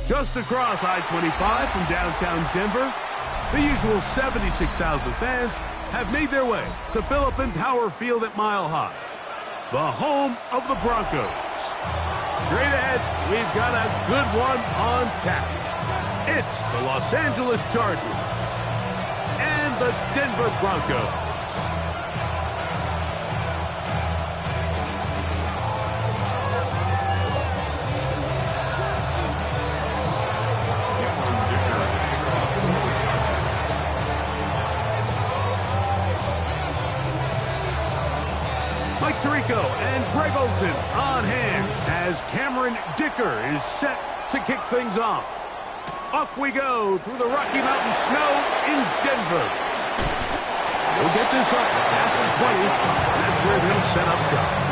Just across I-25 from downtown Denver, the usual 76,000 fans have made their way to Philip Power Field at Mile High, the home of the Broncos. Straight ahead, we've got a good one on tap. It's the Los Angeles Chargers and the Denver Broncos. Mike Tirico and Greg Olsen on hand as Cameron Dicker is set to kick things off. Off we go through the Rocky Mountain snow in Denver. They'll get this up past the 20. That's where they'll set up shop.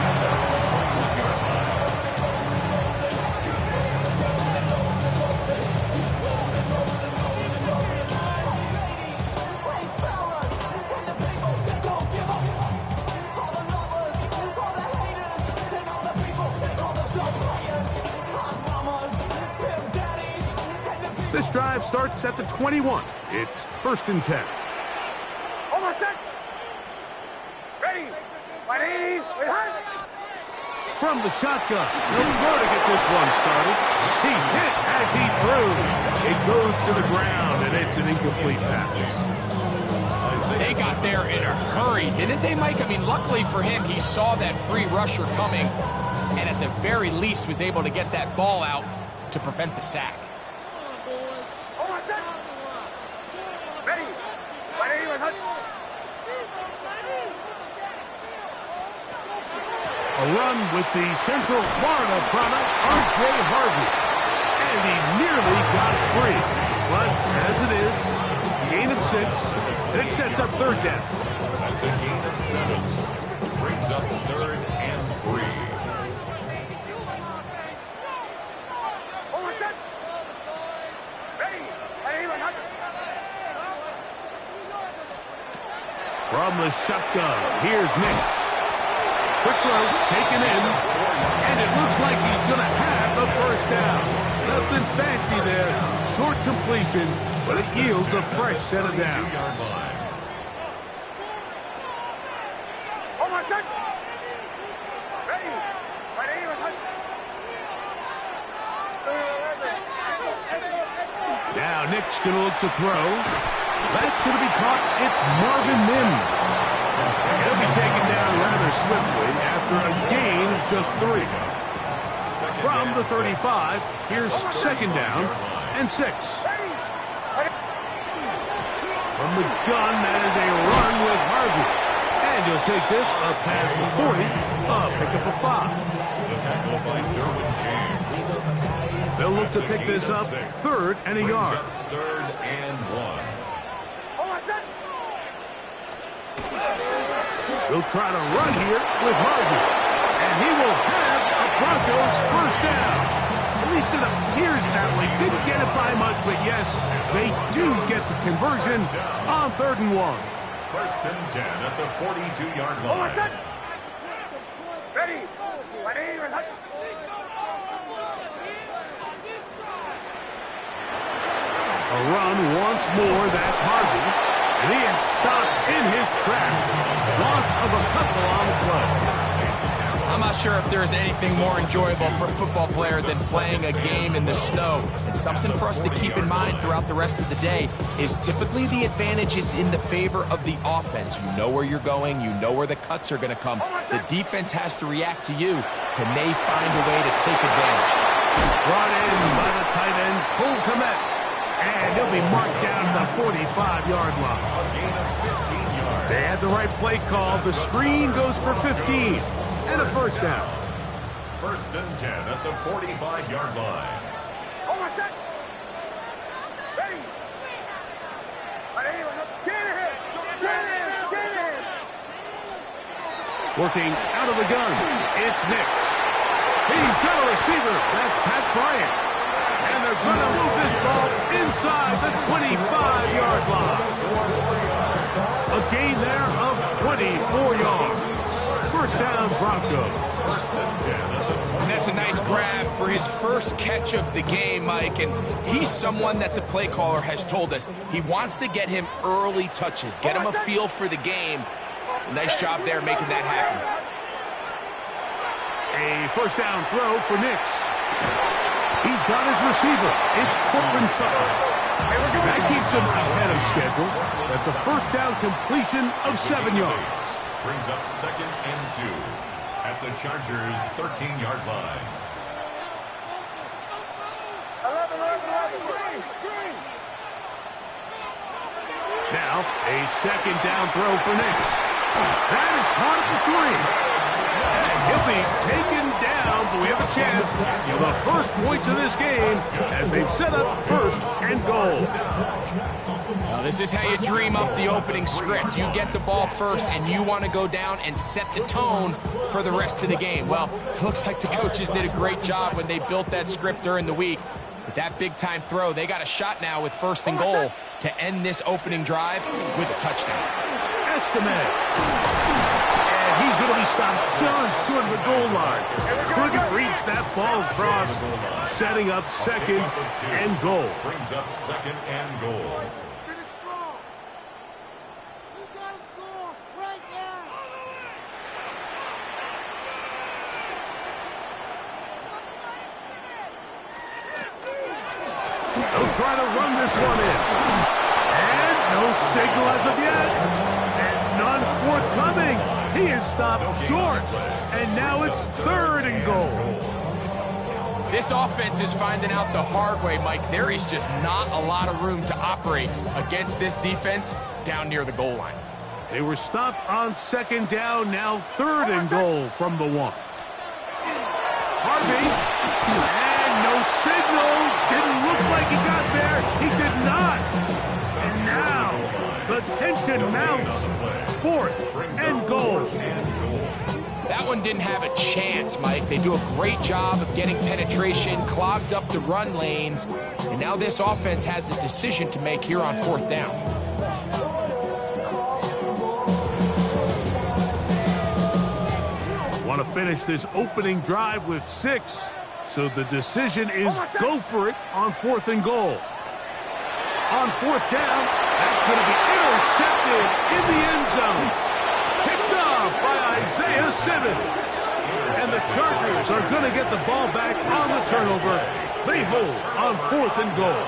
This drive starts at the 21. It's 1st and 10. Almost set. Ready. Ready. From the shotgun, he'll throw to get this one started. He's hit as he threw. It goes to the ground, and it's an incomplete pass. They got there in a hurry, didn't they, Mike? I mean, luckily for him, he saw that free rusher coming, and at the very least was able to get that ball out to prevent the sack. A run with the Central Florida product, R.J. Harvey. And he nearly got free. But as it is, gain of 6, and it sets up 3rd down. That's a gain of 7. Brings up 3rd and 3. From the shotgun, here's Nix. Quick throw, taken in, and it looks like he's going to have the 1st down. Nothing fancy there. Short completion, but it yields a fresh set of downs. Now Nick's going to look to throw. That's going to be caught. It's Marvin Mims. He'll be taken down rather swiftly after a gain of just 3. From the 35, here's 2nd down and 6. From the gun, that is a run with Harvey. And he'll take this up past the 40, pick up a 5. The tackle by Derwin James. They'll look to pick this up 3rd and a yard. 3rd and 1. He'll try to run here with Harvey. And he will have a Broncos 1st down. At least it appears that way. Didn't get it by much, but yes, they do get the conversion on 3rd and 1. 1st and 10 at the 42-yard line. Ready. A run once more, that's Harvey. And he is stopped in his tracks. Loss of a couple on the play. I'm not sure if there's anything more enjoyable for a football player than playing a game in the snow. And something for us to keep in mind throughout the rest of the day is typically the advantage is in the favor of the offense. You know where you're going. You know where the cuts are going to come. The defense has to react to you. Can they find a way to take advantage? Brought in by the tight end, Cole Kmet. And he'll be marked down at the 45-yard line. A gain of 15 yards. They had the right play call. The screen goes for 15. And a 1st down. 1st and 10 at the 45-yard line. Working out of the gun, it's Nix. He's got a receiver. That's Pat Bryant. And they're going to move this ball inside the 25-yard line. A gain there of 24 yards. 1st down, Broncos. 1st and 10 at the And that's a nice grab for his first catch of the game, Mike. And he's someone that the play caller has told us he wants to get him early touches, get him a feel for the game. Nice job there making that happen. A first down throw for Nix. He's got his receiver. It's Courtland Sutton. That keeps him ahead of schedule. That's a first down completion of 7 yards. Brings up 2nd and 2 at the Chargers' 13-yard line. 11. Now, a second down throw for Nix. That is caught at the 3. And he'll be taken down, but we have a chance for the first points of this game as they've set up 1st and goal. Now, this is how you dream up the opening script. You get the ball first, and you want to go down and set the tone for the rest of the game. Well, it looks like the coaches did a great job when they built that script during the week. With that big-time throw, they got a shot now with 1st and goal to end this opening drive with a touchdown. Estimate. And he's going to be stopped just short of the goal line. Couldn't reach that ball across, setting up 2nd and goal. Brings up 2nd and goal. Finish strong. You got to score right now. They'll try to run this one in. And no signal as of yet. And none forthcoming. He is stopped short. And now it's 3rd and goal. This offense is finding out the hard way, Mike. There is just not a lot of room to operate against this defense down near the goal line. They were stopped on 2nd down, now 3rd and goal from the 1. Harvey, and no signal. Didn't look like he got there. He did not. And now the tension mounts. 4th and goal. That one didn't have a chance, Mike. They do a great job of getting penetration, clogged up the run lanes, and now this offense has a decision to make here on 4th down. Want to finish this opening drive with 6, so the decision is go for it on 4th and goal. On 4th down, that's going to be intercepted in the end zone. Picked off by Isaiah Simmons. And the Chargers are going to get the ball back on the turnover. They hold on 4th and goal.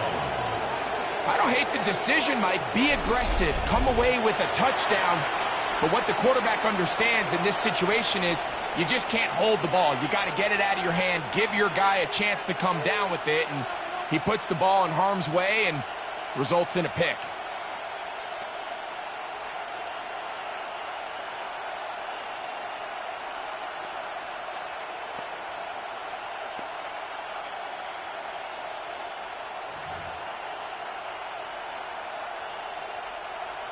I don't hate the decision, Mike. Be aggressive. Come away with a touchdown. But what the quarterback understands in this situation is you just can't hold the ball. You got to get it out of your hand, give your guy a chance to come down with it, and he puts the ball in harm's way and results in a pick.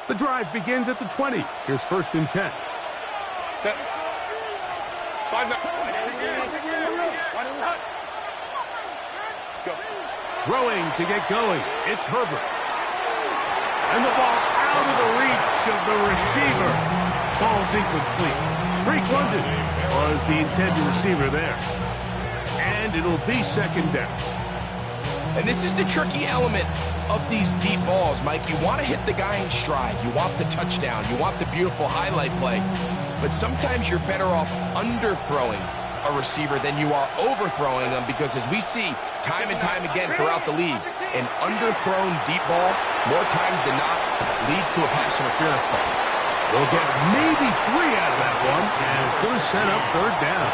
The drive begins at the 20. Here's 1st and 10. Set. 5 now. Go. Throwing to get going. It's Herbert. And the ball out of the reach of the receiver. Ball's incomplete. Drake London was the intended receiver there. And it'll be 2nd down. And this is the tricky element of these deep balls, Mike. You want to hit the guy in stride. You want the touchdown. You want the beautiful highlight play. But sometimes you're better off underthrowing a receiver than you are overthrowing them, because as we see time and time again throughout the league, an underthrown deep ball, more times than not, leads to a pass interference call. They'll get maybe 3 out of that one, and it's going to set up 3rd down.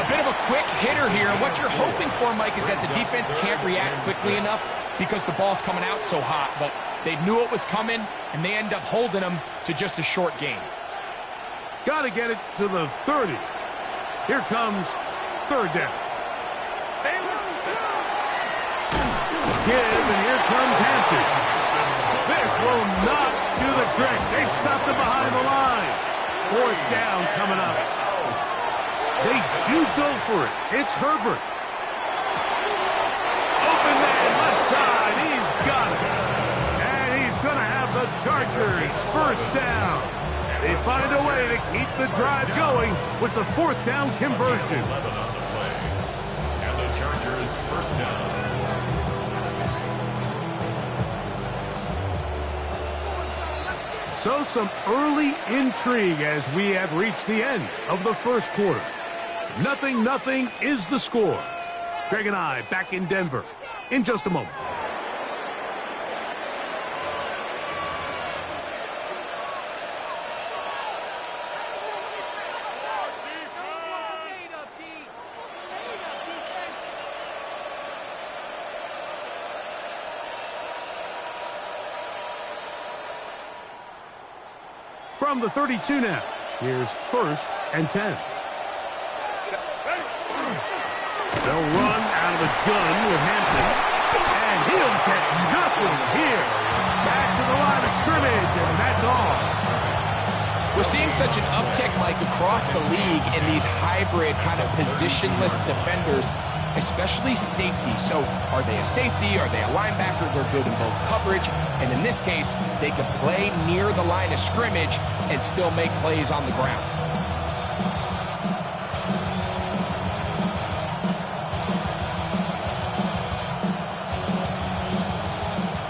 A bit of a quick hitter here. What you're hoping for, Mike, is that the defense can't react quickly enough because the ball's coming out so hot. But they knew it was coming, and they end up holding them to just a short gain. Got to get it to the 30. Here comes 3rd down. Give, and here comes Hampton. This will not do the trick. They've stopped him behind the line. 4th down coming up. They do go for it. It's Herbert. Open man, left side. He's got it. And he's going to have the Chargers 1st down. They find a way to keep the drive going with the 4th down conversion. first down. So some early intrigue as we have reached the end of the first quarter. 0-0 is the score. Greg and I back in Denver in just a moment. From the 32 now, here's 1st and 10. They'll run out of the gun with Hampton, and he'll get nothing here. Back to the line of scrimmage, and that's all. We're seeing such an uptick, Mike, across the league in these hybrid kind of positionless defenders, especially safety. So are they a safety? Are they a linebacker? They're good in both coverage. And in this case, they can play near the line of scrimmage and still make plays on the ground.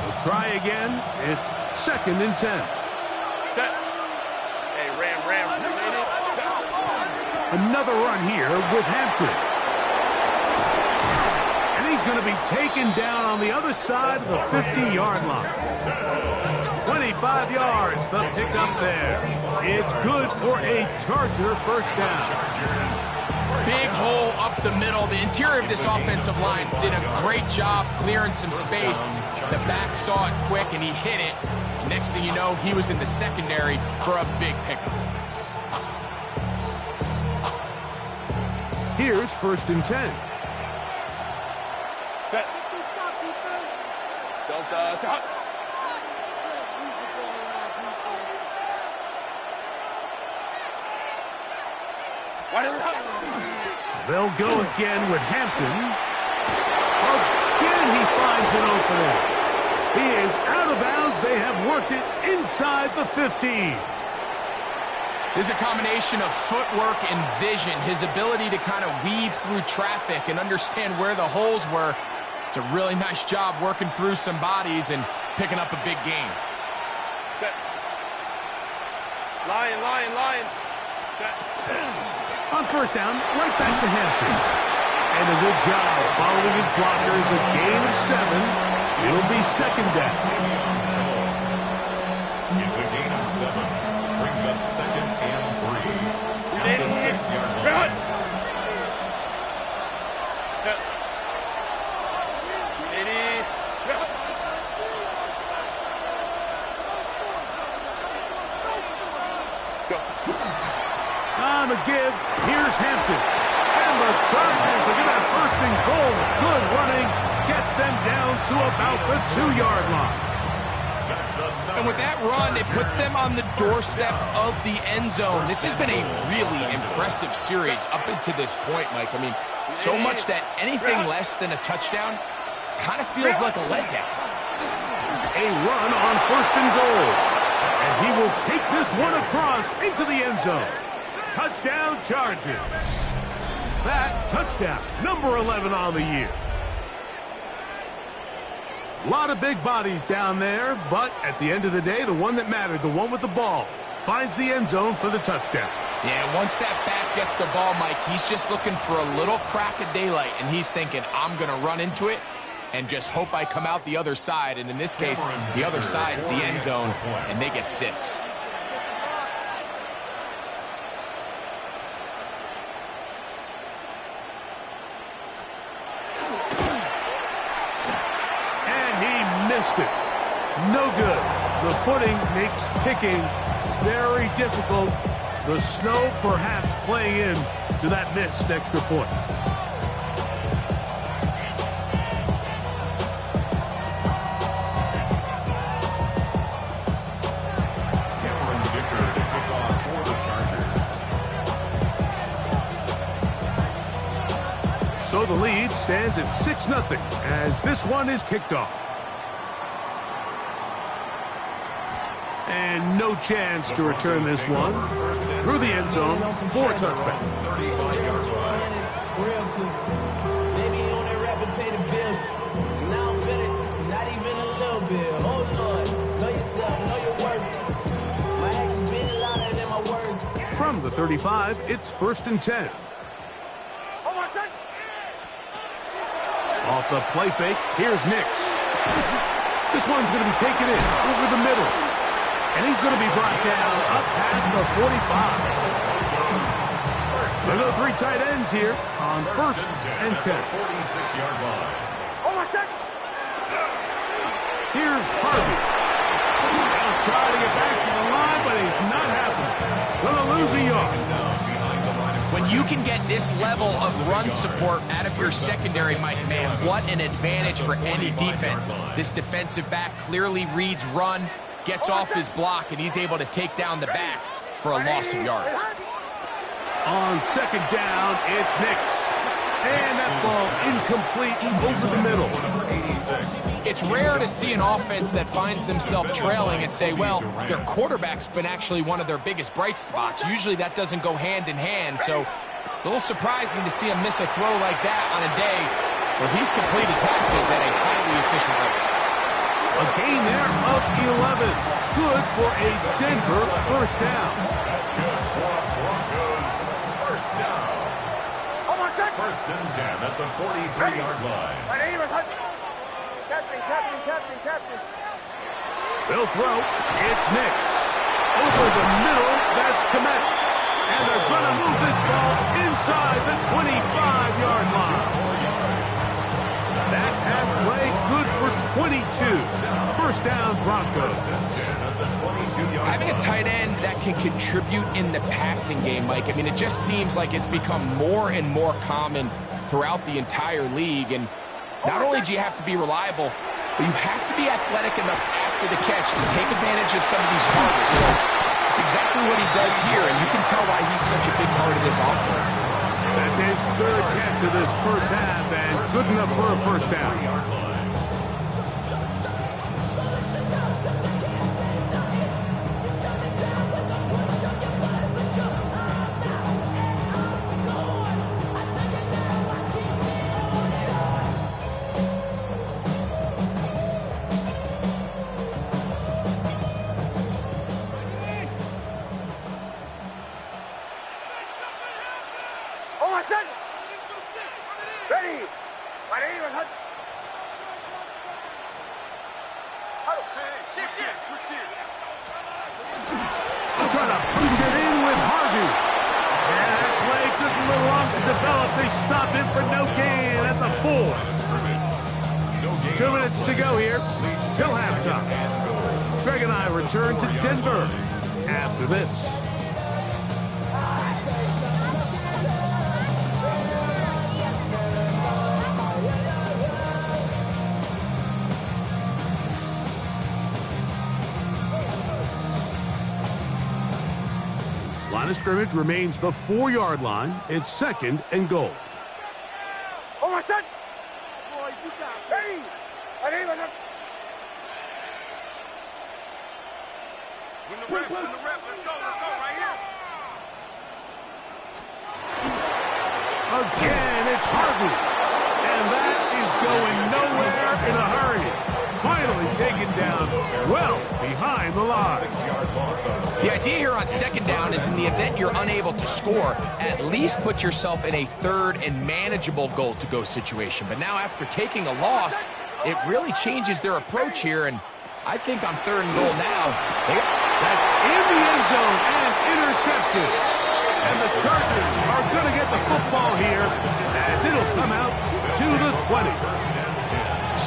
They'll try again. It's 2nd and 10. Set. Hey, Ram. Another run here with Hampton. He's going to be taken down on the other side of the 50-yard line. 25 yards, the pickup there. It's good for a Charger first down. Big hole up the middle. The interior of this offensive line did a great job clearing some space. The back saw it quick, and he hit it. Next thing you know, he was in the secondary for a big pickup. Here's 1st and 10. Set. Don't stop. They'll go again with Hampton. Again, he finds an opening. He is out of bounds. They have worked it inside the 15. There's a combination of footwork and vision, his ability to kind of weave through traffic and understand where the holes were. It's a really nice job working through some bodies and picking up a big gain. Set. Lion. Set. On 1st down, right back to Hampton. And a good job following his blockers. A gain of 7. It'll be 2nd down. It's a gain of 7. Brings up 2nd and 3. At the 6-yard line. On the give, here's Hampton. And the Chargers are going to have 1st and goal. Good running. Gets them down to about the 2-yard line. And with that run, it puts them on the doorstep of the end zone. This has been a really impressive series up until this point, Mike. I mean, so much that anything less than a touchdown kind of feels like a letdown. A run on 1st and goal. And he will take this one across into the end zone. Touchdown, Chargers. That touchdown, number 11 on the year. A lot of big bodies down there, but at the end of the day, the one that mattered, the one with the ball, finds the end zone for the touchdown. Yeah, once that back gets the ball, Mike, he's just looking for a little crack of daylight, and he's thinking, I'm going to run into it and just hope I come out the other side. And in this case, the other side's the end zone, and they get 6. Missed it. No good. The footing makes kicking very difficult. The snow perhaps playing in to that missed extra point. Cameron Dicker to kick off for the Chargers. So the lead stands at 6-0 as this one is kicked off. And no chance to return this one through the end zone for a touchback. Maybe on that rapid pay to the 35, it's 1st and 10. Oh, my son. Off the play fake, here's Nix. This one's going to be taken in over the middle. And he's going to be brought down up past the 45. There are 3 tight ends here on 1st and 10. 46-yard line. Oh, my son. Here's Harvey. He'll try to get back to the line, but he's not happening. Going to lose a yard. When you can get this level of run support out of your secondary, Mike, man, what an advantage for any defense. This defensive back clearly reads run, gets off his block, and he's able to take down the back for a loss of yards. On 2nd down, it's Nix. And that ball incomplete over the middle. It's rare to see an offense that finds themselves trailing and say, well, their quarterback's been actually one of their biggest bright spots. Usually that doesn't go hand in hand, so it's a little surprising to see him miss a throw like that on a day where he's completed passes at a highly efficient rate. A gain there of 11. Good for a Denver 1st down. That's good for Broncos. 1st down. Oh, my son. 1st and 10 at the 43-yard line. My name is Hudson. Captain. They'll throw. It's Nix. Over the middle, that's Kmet. And they're going to move this ball inside the 25-yard line. That pass play good for 22. 1st down, Broncos. Having a tight end that can contribute in the passing game, Mike, I mean, it just seems like it's become more and more common throughout the entire league. And not only do you have to be reliable, but you have to be athletic enough after the catch to take advantage of some of these targets. So it's exactly what he does here, and you can tell why he's such a big part of this offense. That's his 3rd catch of this 1st half, and good enough for a 1st down. Oh, my son. Ready. My name is Hudson. Trying to punch it in with Harvey. And that play took a little long to develop. They stopped it for no gain at the 4. 2 minutes to go here. Till halftime. Greg and I return to Denver after this. Line of scrimmage remains the 4-yard line. It's 2nd and goal. Oh, my son. Boys, you got it. Ready. My name is Hudson. Win the rep. Let's go right here. Again, it's Harvey. And that is going nowhere in a hurry. Finally taken down well behind the line. 6-yard loss. The idea here on 2nd down is in the event you're unable to score, at least put yourself in a 3rd and manageable goal-to-go situation. But now after taking a loss, it really changes their approach here. And I think on 3rd and goal now, That's in the end zone and intercepted. And the Chargers are going to get the football here as it'll come out to the 20.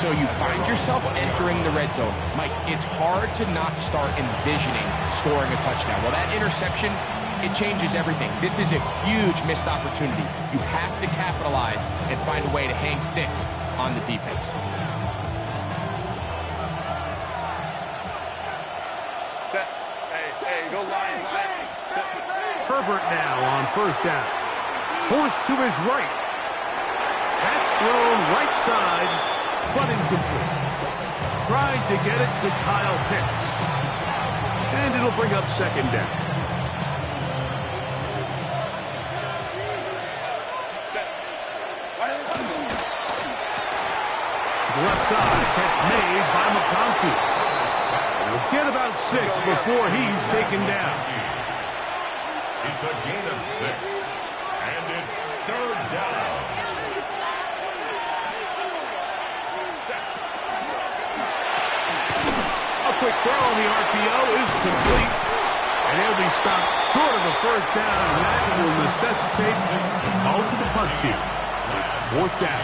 so you find yourself entering the red zone. Mike, it's hard to not start envisioning scoring a touchdown. Well, that interception, it changes everything. This is a huge missed opportunity. You have to capitalize and find a way to hang 6 on the defense. Hey, go line. Herbert now on 1st down. Forced to his right. That's thrown right side, but incomplete. Trying to get it to Kyle Pitts. And it'll bring up 2nd down. To the left side, catch made by McConkey. He'll get about 6 before he's taken down. It's a gain of 6. And it's 3rd down. A quick throw on the RPO is complete. And he'll be stopped short of the first down, and that will necessitate a call to the punt team. It's 4th down.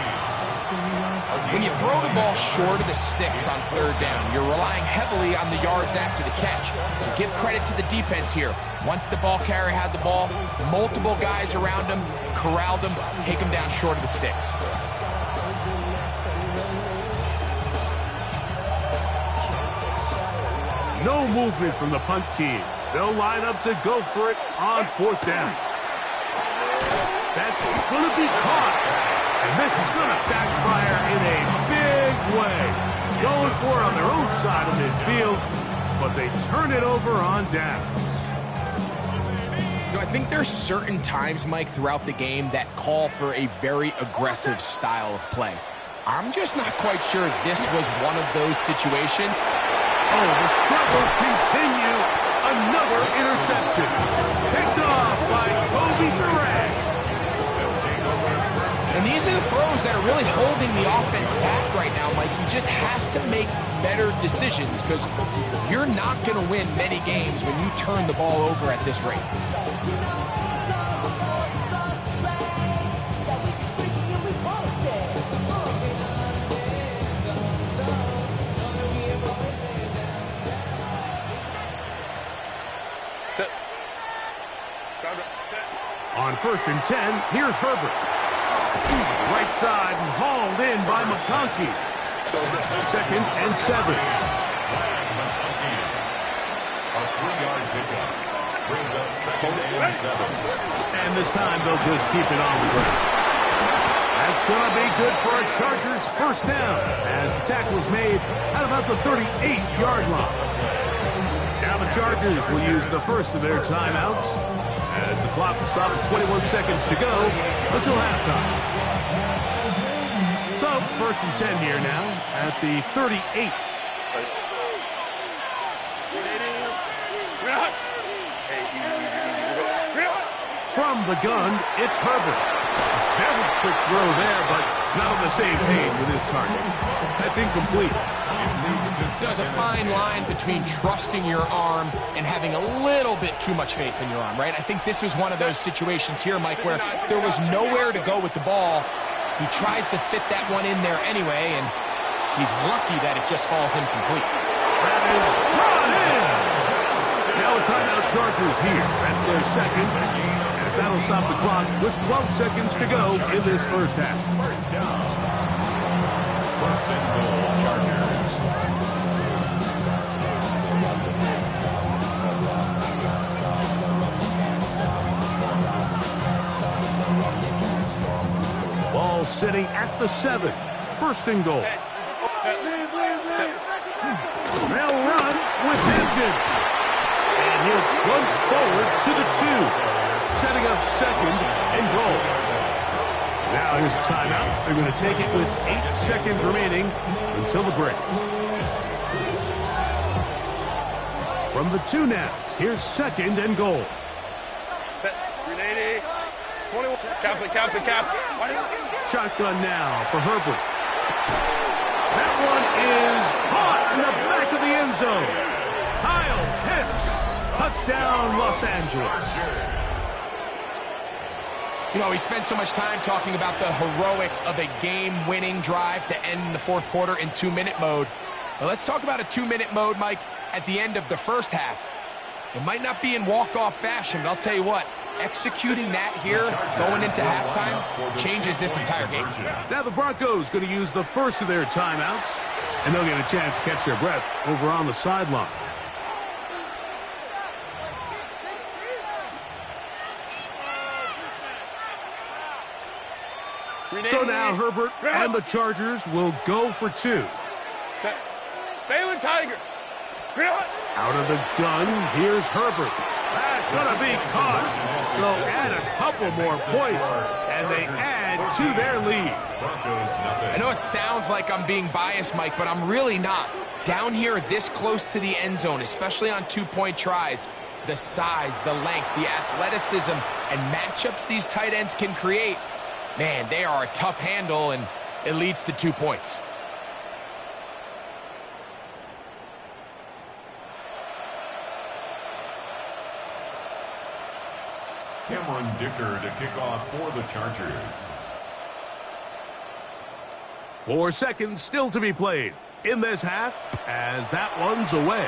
When you throw the ball short of the sticks on 3rd down, you're relying heavily on the yards after the catch. So give credit to the defense here. Once the ball carrier had the ball, multiple guys around him, corralled him, take him down short of the sticks. No movement from the punt team. They'll line up to go for it on 4th down. That's going to be caught. And this is going to backfire in a big way. Going for it on their own side of midfield, but they turn it over on downs. You know, I think there's certain times, Mike, throughout the game that call for a very aggressive style of play. I'm just not quite sure if this was one of those situations. Oh, the struggles continue. Another interception. Picked off by Kobe Durant. And these are the throws that are really holding the offense back right now, Mike. He just has to make better decisions because you're not going to win many games when you turn the ball over at this rate. On 1st and 10, here's Herbert. Right side and hauled in by McConkey. 2nd and 7. A 3-yard pickup. Brings up 2nd and 7. And this time they'll just keep it on the ground. That's going to be good for a Chargers 1st down as the tackle is made at about the 38-yard line. Now the Chargers will use the first of their timeouts as the clock stops 21 seconds to go until halftime. So, 1st and 10 here now at the 38. From the gun, it's Herbert. Very quick throw there, but not on the same page with his target. That's incomplete. There's a fine line between trusting your arm and having a little bit too much faith in your arm, right? I think this was one of those situations here, Mike, where there was nowhere to go with the ball. He tries to fit that one in there anyway, and he's lucky that it just falls incomplete. That is brought in! Now a timeout Chargers here. That's their 2nd, as that'll stop the clock with 12 seconds to go in this 1st half. 1st down. 1st and goal, Chargers. Ball sitting at the 7. 1st and goal. They'll run with Hampton. And he'll plunge forward to the 2. Setting up 2nd and goal. Now here's a timeout. They're going to take it with 8 seconds remaining until the break. From the 2 now, here's 2nd and goal. Set. 380. 21. Captain. Shotgun now for Herbert. That one is caught in the back of the end zone. Kyle Pitts. Touchdown, Los Angeles. You know, we spent so much time talking about the heroics of a game-winning drive to end the 4th quarter in 2-minute mode. Well, let's talk about a 2-minute mode, Mike, at the end of the 1st half. It might not be in walk-off fashion, but I'll tell you what, executing that here, going into halftime, changes this entire game. Now the Broncos going to use the first of their timeouts, and they'll get a chance to catch their breath over on the sideline. So now Herbert and the Chargers will go for 2. Balin Tiger. Out of the gun, here's Herbert. That's going to be caught. So add a couple more points, and they add to their lead. I know it sounds like I'm being biased, Mike, but I'm really not. Down here this close to the end zone, especially on 2-point tries, the size, the length, the athleticism, and matchups these tight ends can create, man, they are a tough handle, and it leads to 2 points. Cameron Dicker to kick off for the Chargers. 4 seconds still to be played in this half as that one's away.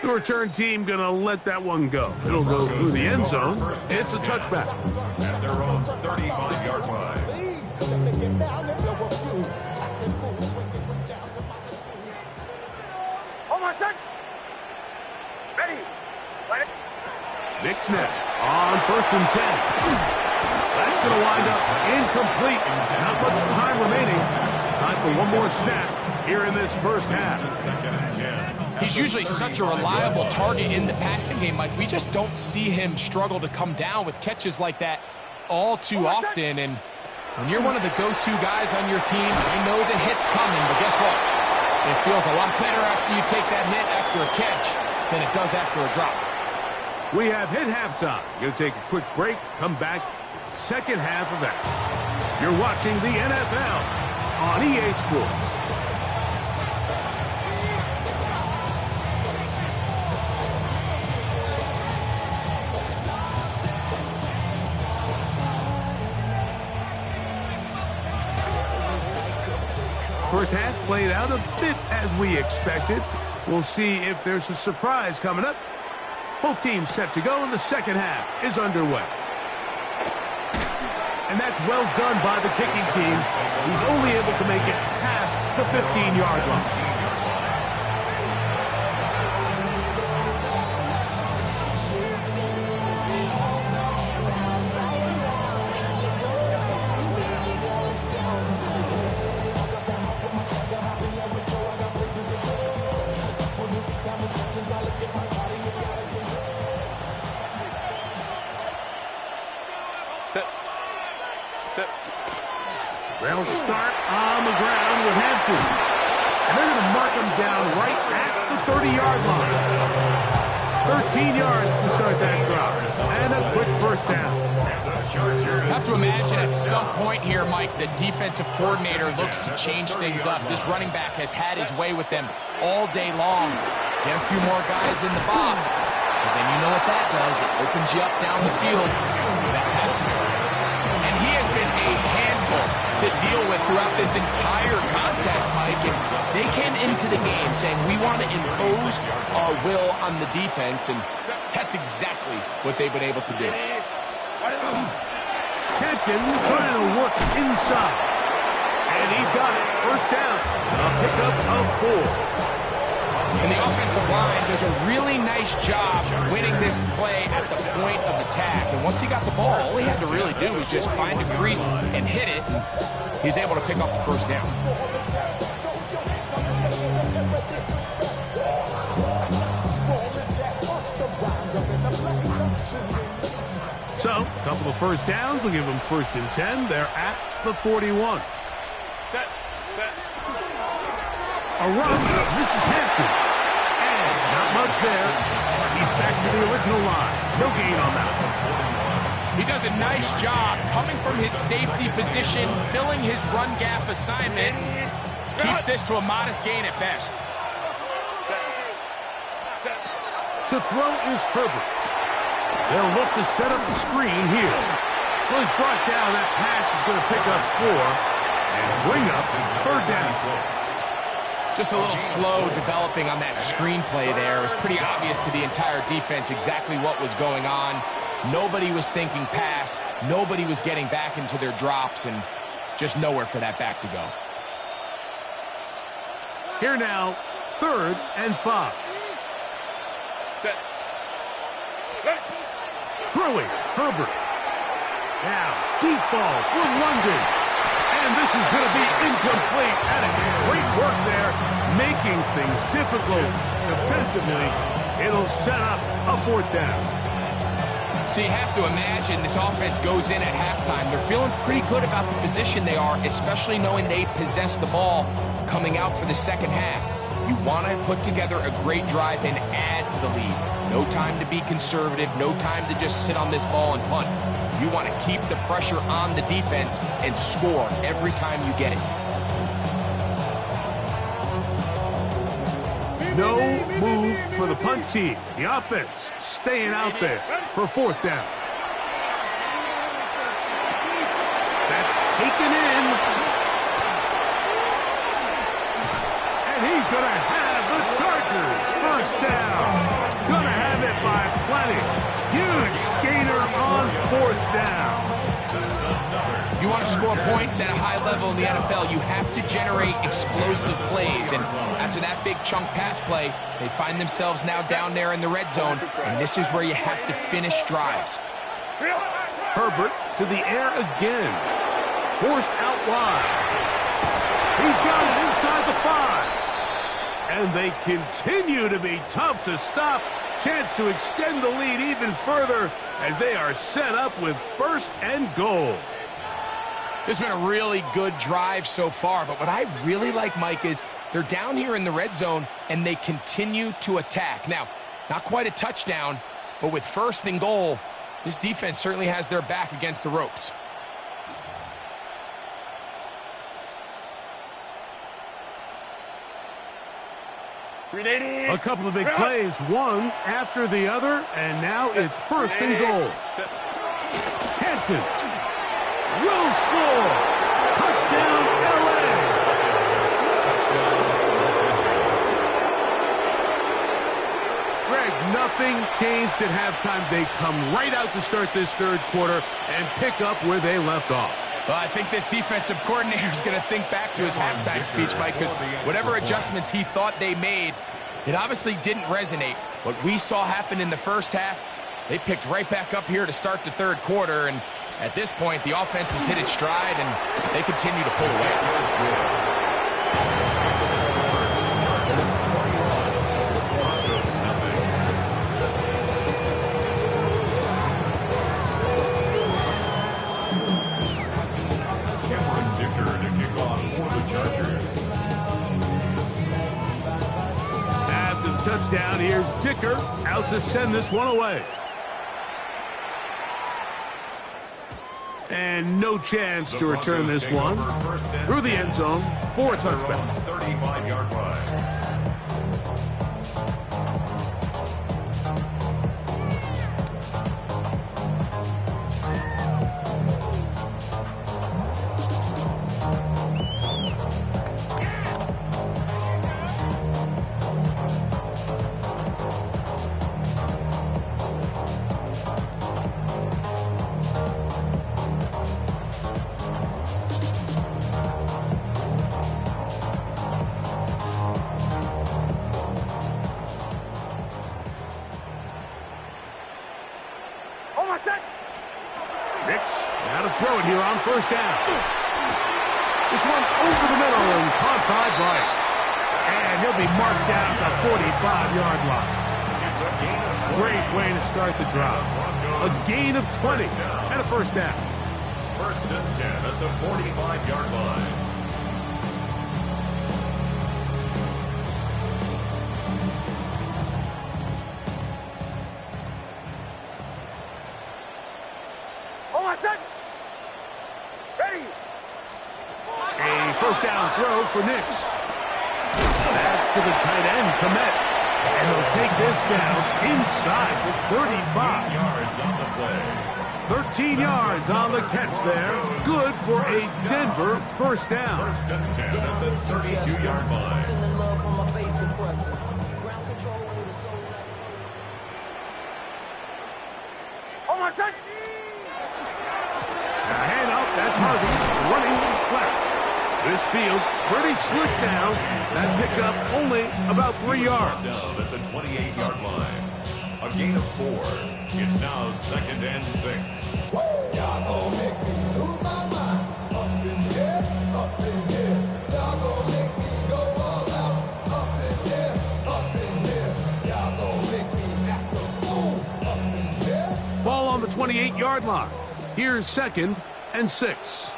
The return team going to let that one go. It'll go through the end zone. It's a touchback. At their own 35-yard line. Hold my son. Ready. Let it. Big snap on 1st and 10. That's going to wind up incomplete. Not much time remaining. Time for one more snap here in this first half. He's usually such a reliable target in the passing game, Mike. We just don't see him struggle to come down with catches like that all too often. And when you're one of the go-to guys on your team, I know the hit's coming, but guess what? It feels a lot better after you take that hit after a catch than it does after a drop. We have hit halftime. Going to take a quick break, come back with the second half of that. You're watching the NFL on EA Sports. First half played out a bit as we expected. We'll see if there's a surprise coming up. Both teams set to go, and the second half is underway. And that's well done by the kicking team. He's only able to make it past the 15-yard line. They'll start on the ground with Hampton. And they're going to mark him down right at the 30-yard line. 13 yards to start that drop. And a quick first down. Have to imagine at some point here, Mike, the defensive coordinator looks to change things up. This running back has had his way with them all day long. Get a few more guys in the box. But then you know what that does. It opens you up down the field for that passing area. And he has been a handful to deal with throughout this entire contest, Mike. And they came into the game saying, we want to impose our will on the defense, and that's exactly what they've been able to do. Hampton trying to work inside. And he's got it. First down. A pickup of 4. And the offensive line does a really nice job winning this play at the point of attack. And once he got the ball, all he had to really do was just find a crease and hit it. And he's able to pick up the first down. So, a couple of first downs will give them 1st and 10. They're at the 41. Set. A run. This is Hampton. And not much there. He's back to the original line. No gain on that one. He does a nice job coming from his safety position, filling his run gap assignment. Keeps this to a modest gain at best. To throw is Herbert. They'll look to set up the screen here. Well, he's brought down. That pass is going to pick up 4 and bring up 3rd down. Just a little slow developing on that screenplay there. It was pretty obvious to the entire defense exactly what was going on. Nobody was thinking pass. Nobody was getting back into their drops, and just nowhere for that back to go. Here now, 3rd and 5. Set. Throwing, Herbert. Now, deep ball for London. And this is going to be incomplete. That is great work there, making things difficult defensively. It'll set up a 4th down. So you have to imagine this offense goes in at halftime. They're feeling pretty good about the position they are, especially knowing they possess the ball coming out for the second half. You want to put together a great drive and add to the lead. No time to be conservative, no time to just sit on this ball and punt. You want to keep the pressure on the defense and score every time you get it. No move for the punt team. The offense staying out there for fourth down. That's taken in. And he's going to have the Chargers first down. Going to have it by plenty. Huge gainer on fourth down. If you want to score points at a high level in the NFL, you have to generate explosive plays. And after that big chunk pass play, they find themselves now down there in the red zone. And this is where you have to finish drives. Herbert to the air again. Forced out wide. He's got it inside the 5. And they continue to be tough to stop. Chance to extend the lead even further as they are set up with first and goal. This has been a really good drive so far, but what I really like, Mike, is they're down here in the red zone and they continue to attack. Now, not quite a touchdown, but with first and goal, this defense certainly has their back against the ropes. A couple of big plays, one after the other, and now it's first and goal. Hampton will score. Touchdown, LA. Greg, nothing changed at halftime. They come right out to start this third quarter and pick up where they left off. Well, I think this defensive coordinator is going to think back to his halftime speech, Mike, because whatever adjustments he thought they made, it obviously didn't resonate. What we saw happen in the first half, they picked right back up here to start the third quarter, and at this point, the offense has hit its stride, and they continue to pull away. Touchdown, here's Dicker out to send this one away. And no chance to return this one through the end zone for a touchback. 35-yard line. Nix, now to throw it here on first down. This one over the middle and caught by Bryant. And he'll be marked down at the 45-yard line. Great way to start the drive. A gain of 20 and a first down. First and 10 at the 45-yard line. A first down throw for Nix. That's to the tight end, Kmet. And they'll take this down inside the 35. Yards on the play. 13 yards on the catch there. Good for a Denver first down. First and 10 at the 32-yard line. Hand out, that's Harvey running left. This field pretty slick now. That pickup only about 3 yards. Down at the 28-yard line. A gain of 4. It's now second and 6. Y'all gon' make me lose my mind. Up in here, up in here. Y'all gon' make me go all out. Up in here, up in here. Y'all gon' make me act a fool. Up in here. Ball on the 28-yard line. Here's second and 6.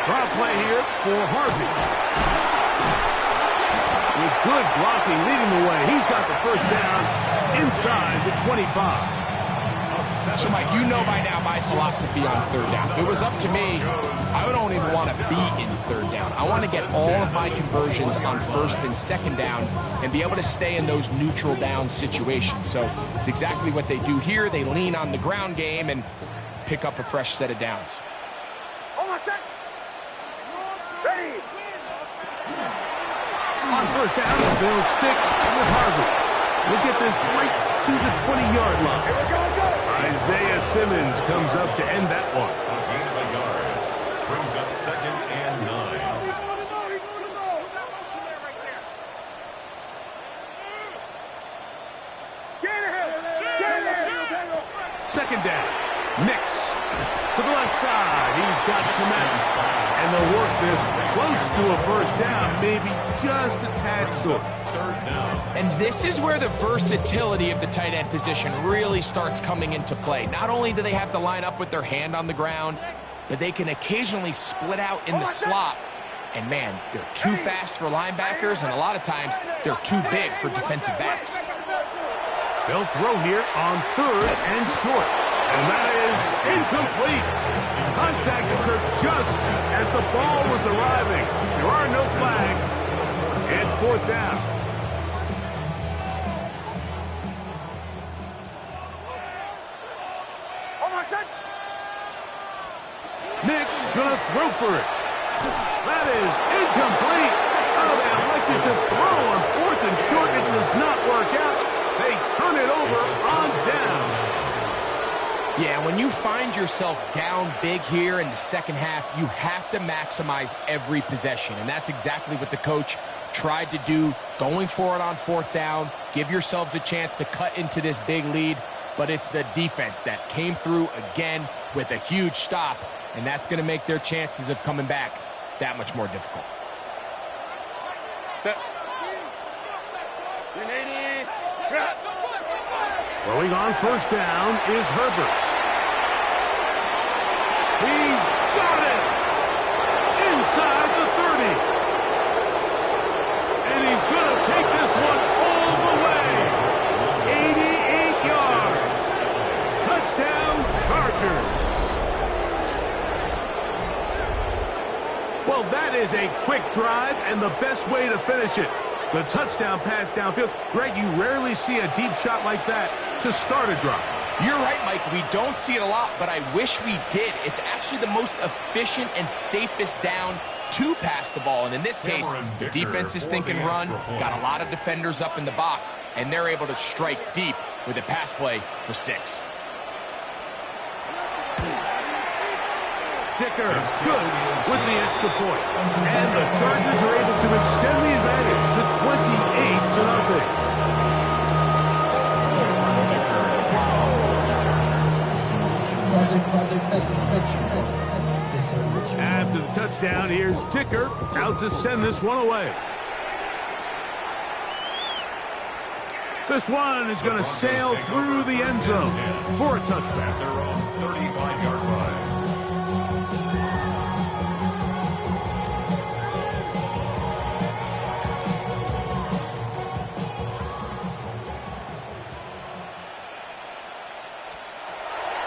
Draw play here for Harvey. With good blocking leading the way, he's got the first down inside the 25. So, Mike, you know by now my philosophy on third down. If it was up to me, I don't even want to be in third down. I want to get all of my conversions on first and second down and be able to stay in those neutral down situations. So it's exactly what they do here. They lean on the ground game and pick up a fresh set of downs. Ready. On first down, they'll stick with Harvey. We'll get this right to the 20-yard line. Here we go. Isaiah Simmons comes up to end that one. A gain of a yard. Brings up 2nd and 9. Second down. Nix to the left side. He's got command. And they'll work this close to a first down, maybe just a tad short. Third down. And this is where the versatility of the tight end position really starts coming into play. Not only do they have to line up with their hand on the ground, but they can occasionally split out in the slot. And, man, they're too fast for linebackers, and a lot of times they're too big for defensive backs. They'll throw here on third and short. And that is incomplete. Contact occurred just as the ball was arriving. There are no flags. It's fourth down. Nick's gonna throw for it. That is incomplete. Oh, they elected to throw on fourth and short. It does not work out. They turn it over on down. Yeah, when you find yourself down big here in the second half, you have to maximize every possession. And that's exactly what the coach tried to do, going for it on fourth down. Give yourselves a chance to cut into this big lead. But it's the defense that came through again with a huge stop. And that's going to make their chances of coming back that much more difficult. Set. Throwing on first down is Herbert. He's got it! Inside the 30. And he's going to take this one all the way. 88 yards. Touchdown, Chargers. Well, that is a quick drive and the best way to finish it. The touchdown pass downfield. Greg, you rarely see a deep shot like that to start a drive. You're right, Mike. We don't see it a lot, but I wish we did. It's actually the most efficient and safest down to pass the ball. And in this case, the defense is thinking run, got a lot of defenders up in the box, and they're able to strike deep with a pass play for 6. Dicker good with the extra point. And the Chargers are able to extend the advantage to 28-0. After the touchdown, here's Dicker out to send this one away. This one is going to sail through the end zone for a touchback. Their own 35-yard line.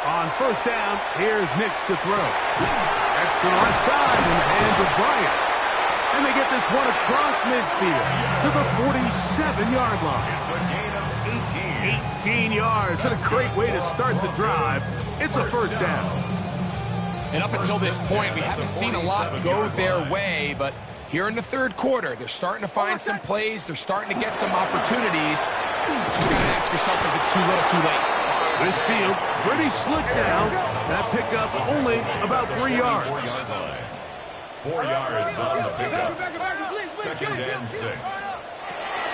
On first down, here's Nix to throw. That's to the left side in the hands of Bryant. And they get this one across midfield to the 47-yard line. It's a gain of 18 yards. What a great way to start the drive. It's a first down. And up until this point, we haven't seen a lot go their way, but here in the third quarter, they're starting to find some plays. They're starting to get some opportunities. Just got to ask yourself if it's too little, too late. This field pretty slick now. That pickup only about 3 yards. 4-yard line. 4 yards on the pickup. 2nd and 6.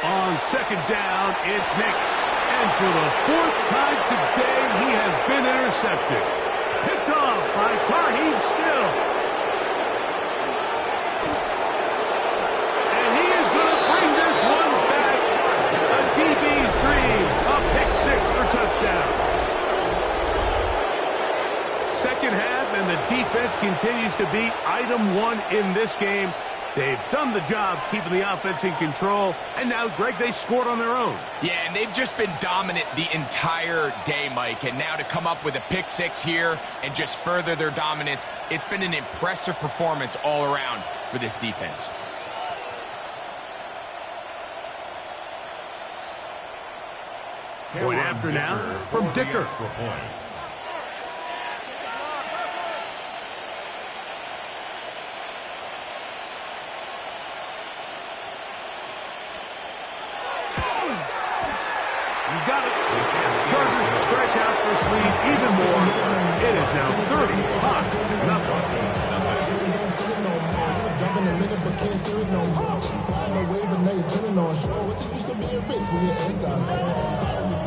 On second down, it's Nix. And for the 4th time today, he has been intercepted. Picked off by Tarheeb Still. And he is going to bring this one back. A DB's dream. A pick 6 for touchdown. Second half, and the defense continues to be item one in this game. They've done the job keeping the offense in control, and now, Greg, they scored on their own. Yeah, and they've just been dominant the entire day, Mike, and now to come up with a pick six here and just further their dominance, it's been an impressive performance all around for this defense. Point after now from Dicker. He's got it. Chargers stretch out this lead even more. It is now 35-0. Dropping a minute, but can't steer it no more. Riding a wave and they turning on shore. What you used to be a rich when your insides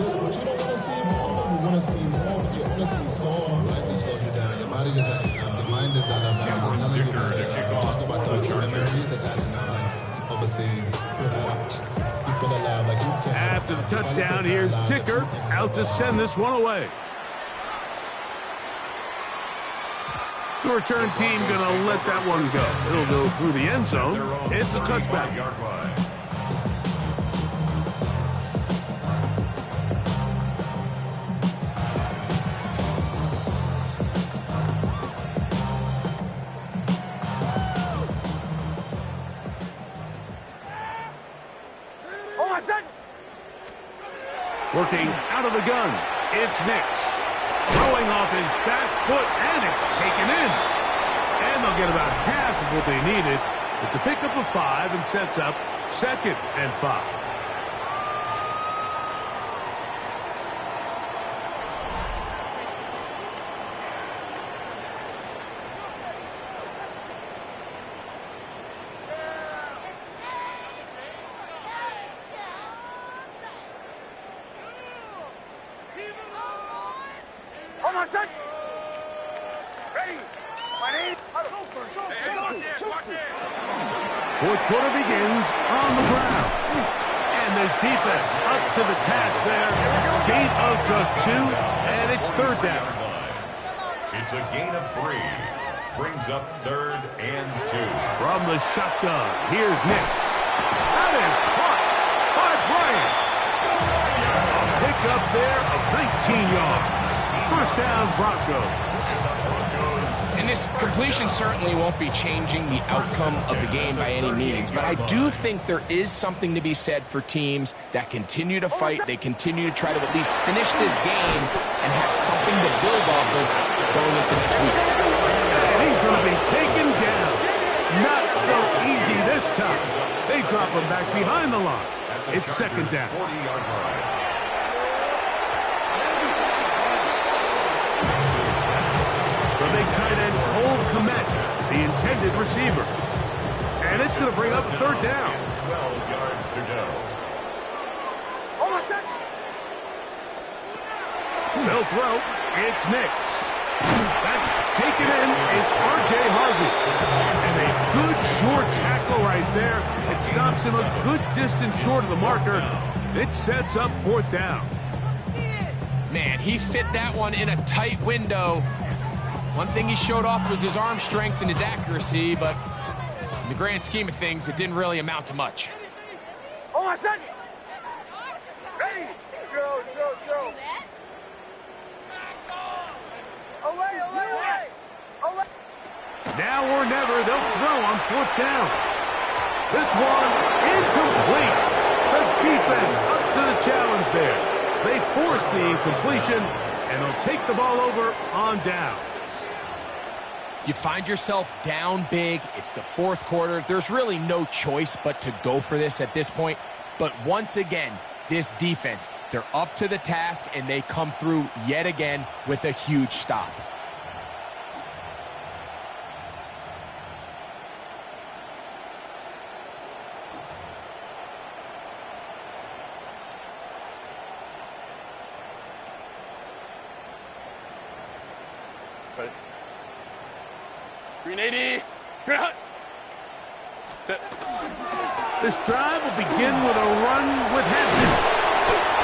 this, but you don't want to see more. You want to see more, but you only see sore. Life just slows you down. Your body gets out of time. Your mind is out of bounds. It's telling you that talk about the memories that's adding up like overseas. You feel alive like you can. After the touchdown, here's Dicker out to send this one away. The return team going to let that one go. It'll go through the end zone. It's a touchback. Working out of the gun, it's Nix. Throwing off his back foot, and it's taken in. And they'll get about half of what they needed. It's a pickup of 5 and sets up 2nd and 5. Fourth quarter begins on the ground. And this defense up to the task there. Gain of just 2, and it's 3rd down. It's a gain of 3. Brings up 3rd and 2. From the shotgun, here's Nix. That is caught by Bryant. Pick up there of 19 yards. First down, Broncos. And this completion certainly won't be changing the outcome of the game by any means, but I do think there is something to be said for teams that continue to fight. They continue to try to at least finish this game and have something to build off of going into next week. And he's going to be taken down. Not so easy this time. They drop him back behind the line. It's 2nd down. 40-yard line. The big tight end, Cole Kmet, the intended receiver. And it's going to bring up 3rd down. 12 yards to go. They'll throw. It's Nix. That's taken in. It's R.J. Harvey. And a good short tackle right there. It stops him a good distance short of the marker. It sets up 4th down. Man, he fit that one in a tight window. One thing he showed off was his arm strength and his accuracy, but in the grand scheme of things, it didn't really amount to much. Ready? Joe. Away. Now or never, they'll throw on 4th down. This one incomplete. The defense up to the challenge there. They force the incompletion, and they'll take the ball over on down. You find yourself down big. It's the 4th quarter. There's really no choice but to go for this at this point. But once again, this defense, they're up to the task, and they come through yet again with a huge stop. Green 80. You're out. Set. This drive will begin with a run with Hampton.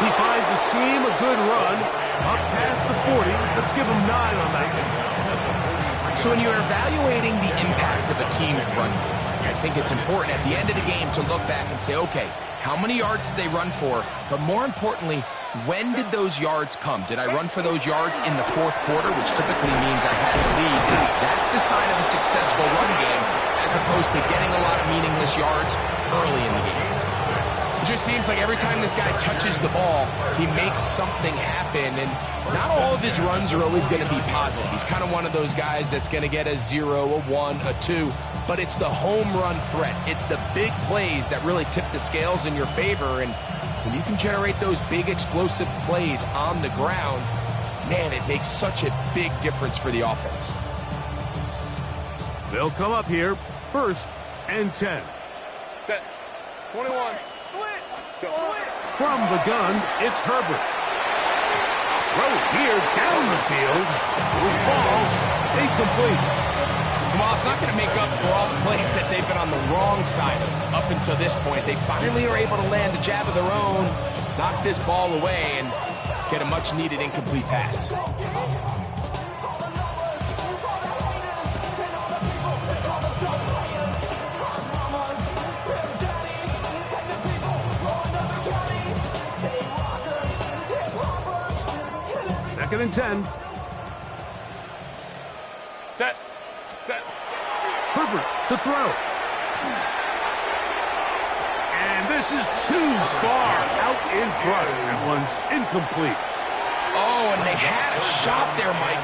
He finds a seam, a good run, up past the 40. Let's give him 9 on that one. So when you're evaluating the impact of a team's run game, I think it's important at the end of the game to look back and say, okay, how many yards did they run for? But more importantly, when did those yards come? Did I run for those yards in the fourth quarter, which typically means I had the lead? That's the sign of a successful run game, as opposed to getting a lot of meaningless yards early in the game. It just seems like every time this guy touches the ball, he makes something happen, and not all of his runs are always going to be positive. He's kind of one of those guys that's going to get a 0, a 1, a 2, but it's the home run threat. It's the big plays that really tip the scales in your favor, and when you can generate those big explosive plays on the ground, man, it makes such a big difference for the offense. They'll come up here, 1st and 10. Set. 21. Go. From the gun, it's Herbert. Throw here down the field. Will fall. Incomplete. Well, it's not going to make up for all the plays that they've been on the wrong side of up until this point. They finally are able to land a jab of their own, knock this ball away, and get a much-needed incomplete pass. Second and 10. Set. Herbert to throw. And this is too far out in front. That one's incomplete. Oh, and they had a shot there, Mike.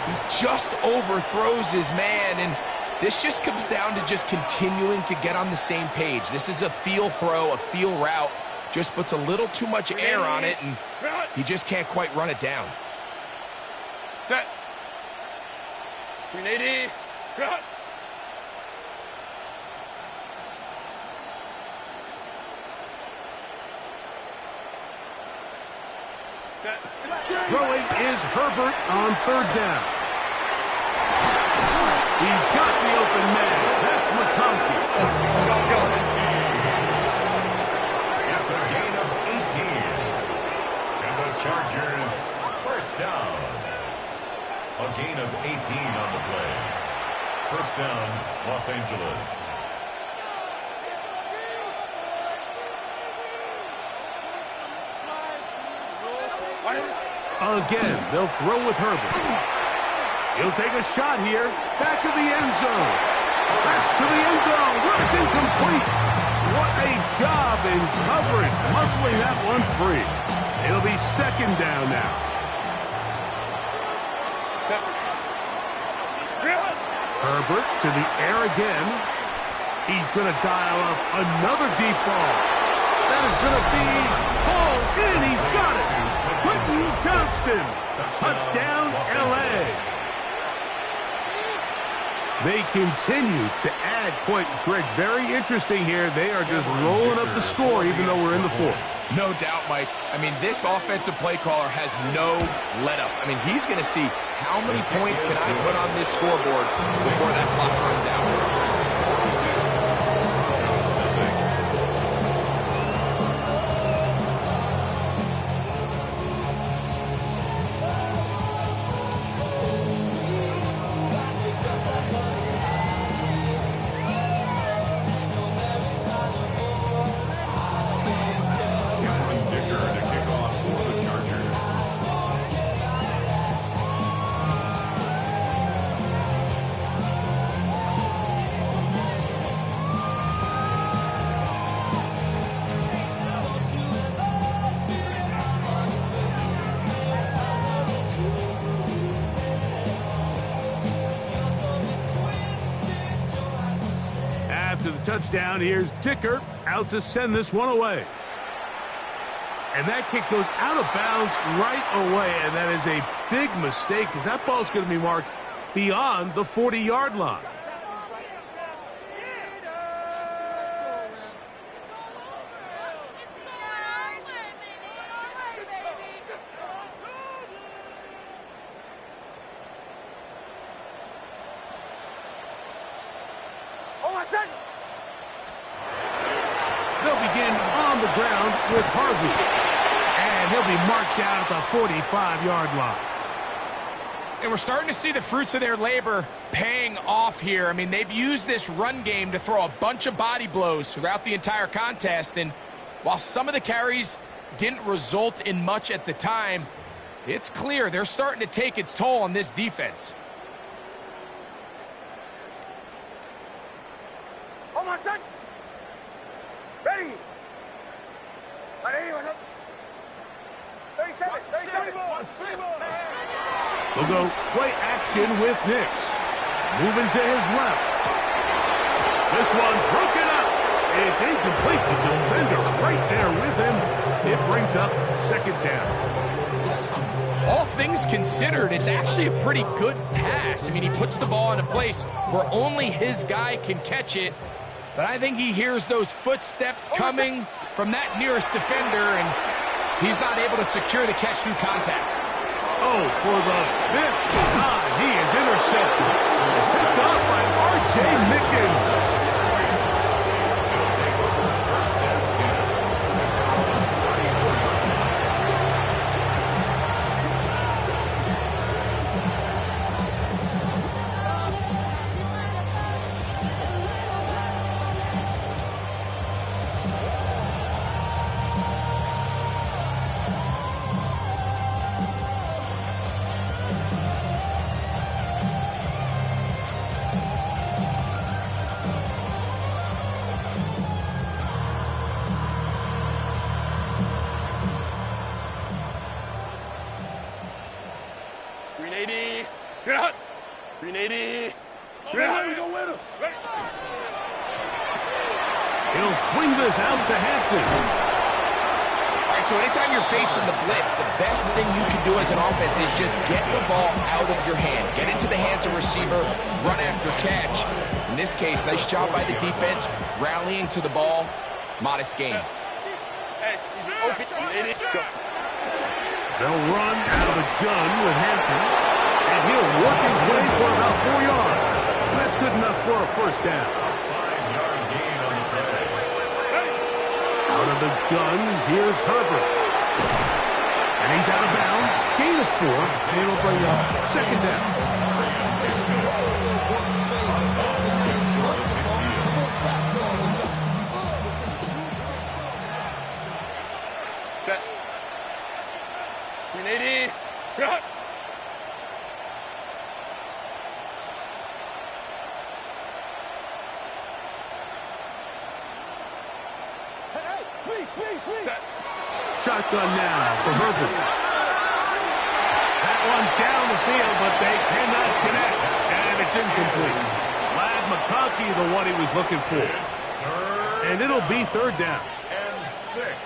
He just overthrows his man, and this just comes down to just continuing to get on the same page. This is a feel throw, a feel route. Just puts a little too much air on it, and he just can't quite run it down. Set. 380. Cut. Set. Throwing is Herbert on 3rd down. He's got the open man. That's McConkey. That's a gain of 18. And the Chargers, 1st down. A gain of 18 on the play. 1st down, Los Angeles. Again, they'll throw with Herbert. He'll take a shot here. Back to the end zone. That's to the end zone. Where it's incomplete. What a job in coverage, muscling that one free. It'll be 2nd down now. Herbert to the air again. He's going to dial up another deep ball. That is going to be hauled in. He's got it. Quentin Johnston. Touchdown, L.A. They continue to add points. Greg, very interesting here. They are just rolling up the score even though we're in the 4th. No doubt, Mike. I mean, this offensive play caller has no let-up. I mean, he's going to see how many points can I put on this scoreboard before that clock runs out. After the touchdown, here's Dicker out to send this one away. And that kick goes out of bounds right away, and that is a big mistake because that ball's going to be marked beyond the 40-yard line. They'll begin on the ground with Harvey. And he'll be marked down at the 45-yard line. And we're starting to see the fruits of their labor paying off here. I mean, they've used this run game to throw a bunch of body blows throughout the entire contest. And while some of the carries didn't result in much at the time, it's clear they're starting to take its toll on this defense. Hold on, son. Ready. 37. They'll go play action with Nix. Moving to his left. This one broken up. It's incomplete. The defender right there with him. It brings up second down. All things considered, it's actually a pretty good pass. I mean, he puts the ball in a place where only his guy can catch it. But I think he hears those footsteps coming from that nearest defender, and he's not able to secure the catch through contact. Oh, for the fifth time, he is intercepted. Picked off by R.J. Mickens. He'll swing this out to Hampton. All right, so anytime you're facing the blitz, the best thing you can do as an offense is just get the ball out of your hand. Get into the hands of receiver, run after catch. In this case, nice job by the defense, rallying to the ball. Modest gain. They'll run out of the gun with Hampton, and he'll work his way for about 4 yards. That's good enough for a first down. 5-yard gain on the play. Out of the gun, here's Herbert. And he's out of bounds. Gain of 4, and it'll bring up second down. Set. 380. Cut. Set. Shotgun now for Herbert. That one down the field, but they cannot connect. And it's incomplete. Ladd McConkey, the one he was looking for. And it'll be third down.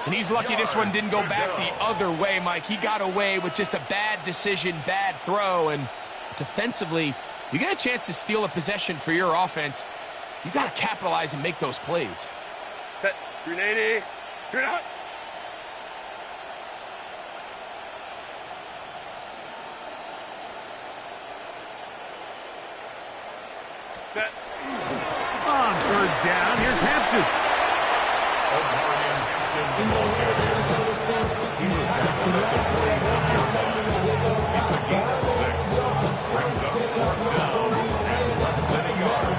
And he's lucky this one didn't go back the other way, Mike. He got away with just a bad decision, bad throw, and defensively, you get a chance to steal a possession for your offense. You got to capitalize and make those plays. Set. 380. You're not. Set. On third down, here's Hampton. He was tackling at the place of your ball. It's a gain of 6. Brings up 4th down and less than a yard.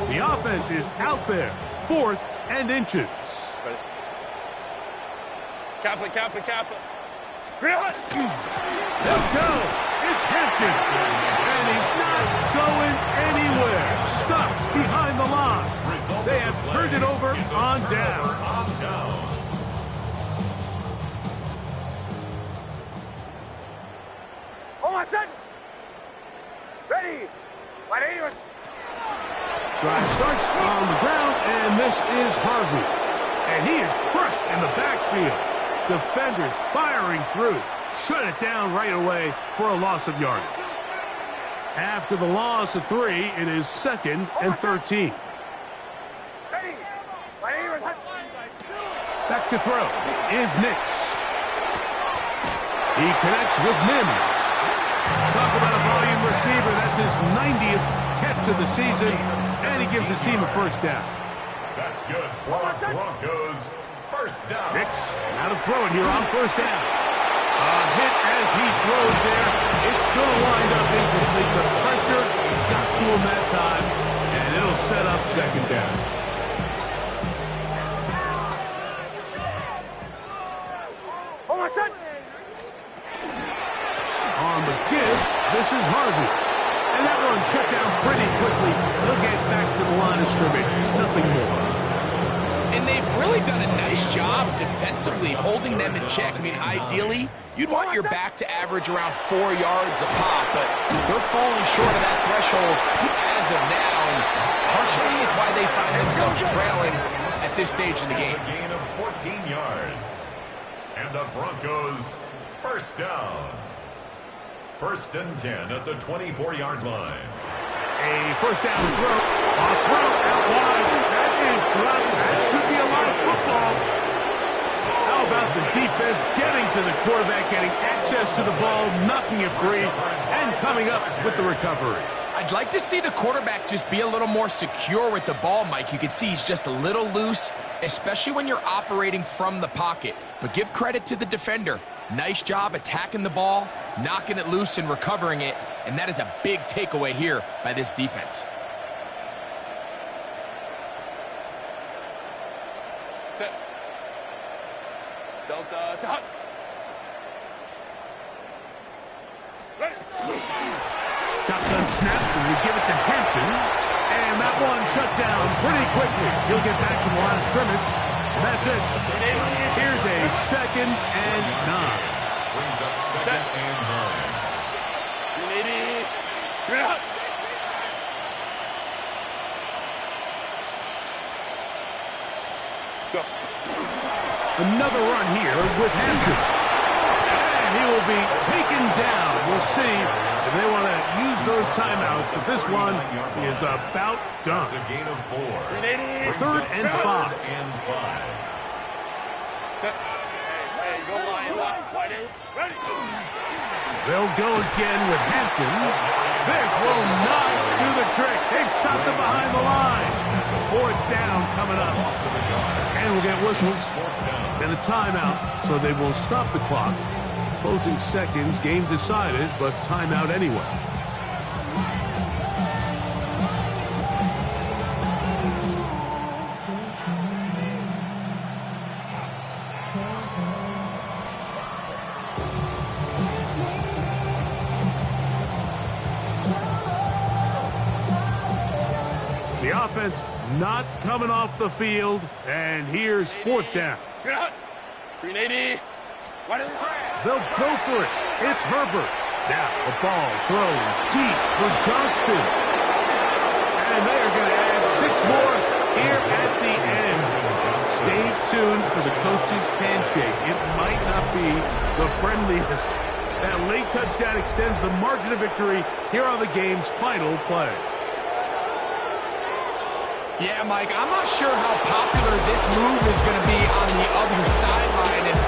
The offense is out there. 4th and inches. Kappa. Let's go. It's Hampton. And he's not going anywhere. Stuffed behind the line. They have turned it over on down. Hold on, son. Ready. 180. Drive starts on the ground, and this is Harvey. And he is crushed in the backfield. Defenders firing through. Shut it down right away for a loss of yardage. After the loss of 3, it is 2nd and 13. Ready. 180. Back to throw is Nix. He connects with Mims. Talk about a volume veteran receiver. That's his 90th catch of the season, and he gives the team a first down. That's good for Broncos. First down. Nix, now to throw it here on first down. A hit as he throws there. It's going to wind up incomplete. The pressure got to him that time, and it'll set up second down. On my set. On the give, this is Harvey. And that one shut down pretty quickly. He'll get back to the line of scrimmage. Nothing more. And they've really done a nice job defensively holding them in check. I mean, ideally, you'd want your back to average around 4 yards a pop, but they're falling short of that threshold as of now. And partially, it's why they find themselves trailing at this stage in the game. A gain of 14 yards. And the Broncos first down. First and 10 at the 24-yard line. A first down throw. A throw out wide. That is dropped. That could be a lot of football. How about the defense getting to the quarterback, getting access to the ball, knocking it free, and coming up with the recovery? I'd like to see the quarterback just be a little more secure with the ball, Mike. You can see he's just a little loose, especially when you're operating from the pocket. But give credit to the defender. Nice job attacking the ball, knocking it loose and recovering it, and that is a big takeaway here by this defense. Set. Delta, stop. Ready. Shotgun snap, and we give it to Hampton. And that one shut down pretty quickly. He'll get back to the line of scrimmage. And that's it. Here's a 2nd and 9. Brings up second and 9. 380. You're out. Go. Another run here with Hampton. And he will be taken down. We'll see if they want to use those timeouts, but this one is about done. That's a gain of 4. 380. 3rd and 5. And 5. Set. Hey, go line, line it. Ready. They'll go again with Hampton. This will not do the trick. They've stopped it behind the line. 4th down coming up. And we'll get whistles and a timeout, so they will stop the clock. Closing seconds, game decided, but timeout anyway. The offense not coming off the field, and here's 4th down. You're out. 380. What is it? They'll go for it. It's Herbert. Now the ball thrown deep for Johnston. And they are going to add 6 more here at the end. Stay tuned for the coach's handshake. It might not be the friendliest. That late touchdown extends the margin of victory here on the game's final play. Yeah, Mike, I'm not sure how popular this move is going to be on the other sideline. And